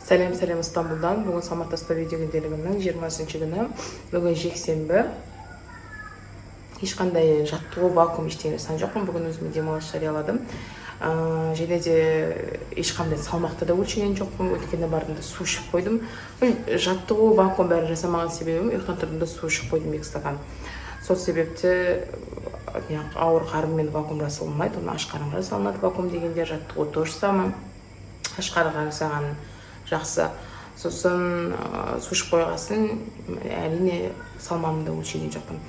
Сәлем Стамбулдан. Бүгін Саматаста видео күнделігімнің 20 күні. Бүгін жексенбі. Ешқандай жаттығу, вакуум ештеңе жасаған жоқпын. Бүгін өзіме демалыс жарияладым. Және де ешқандай салмақты да өлшеген жоқпын. Өткенде бардым да су ішіп қойдым. Жаттығу, вакуум бәрі жасамаған себебім ұйықтан тұрдым да су ішіп қойдым 2 стакан. Сол себепті ауыр қарынмен вакуум жасалмайды, оны аш қарынға жасалынады. Вакуум дегенде жаттығу тоже самое. Аш қарынға жасаған жақсы. Сосын су ішіп қойғасын, әрине салмағымды да өлшеген жоқпын.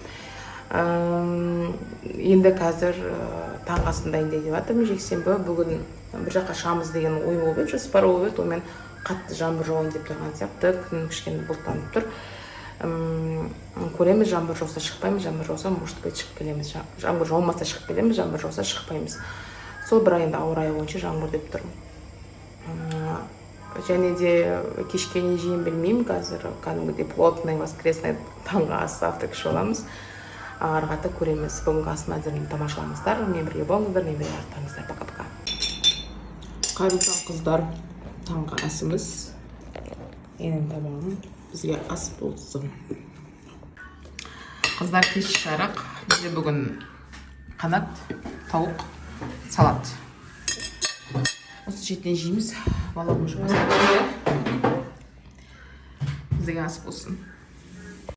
Енді қазір таңғы асын дайындайын деп жатырмын. Жексенбі бүгін бір жаққа шығамыз деген ой болып еді, жоспар болып еді. Онымен қатты жаңбыр жауайын деп тұрған сияқты, күн кішкене бұлттанып тұр. Көреміз, жаңбыр жауса шықпаймыз, жаңбыр жауса может быть шығып келеміз. Жаңбыр жаумаса шығып келеміз, жаңбыр жауса шықпаймыз. Сол бір айында ауа райы бойынша жаңбыр деп тұр. Және де кешке не жейін білмеймін, қазір кәдімгідей плотный воскресный таңғы ас завтрак ішіп аламыз. Ары қарата көреміз. Бүгінгі ас мәзірін тамашалаңыздар. Мен бірге болыңыздар, мен бірге арттаңыздар. Пока-пока. Қайырлы таң қыздар, таңғы асымыз. Менің тамағым бізге ас болсын. Қыздар, кеш жарық. Бізде бүгін қанат, тауық, салат. Осы жетінен жейміз. Балабым жұмасы. Бізге ас болсын.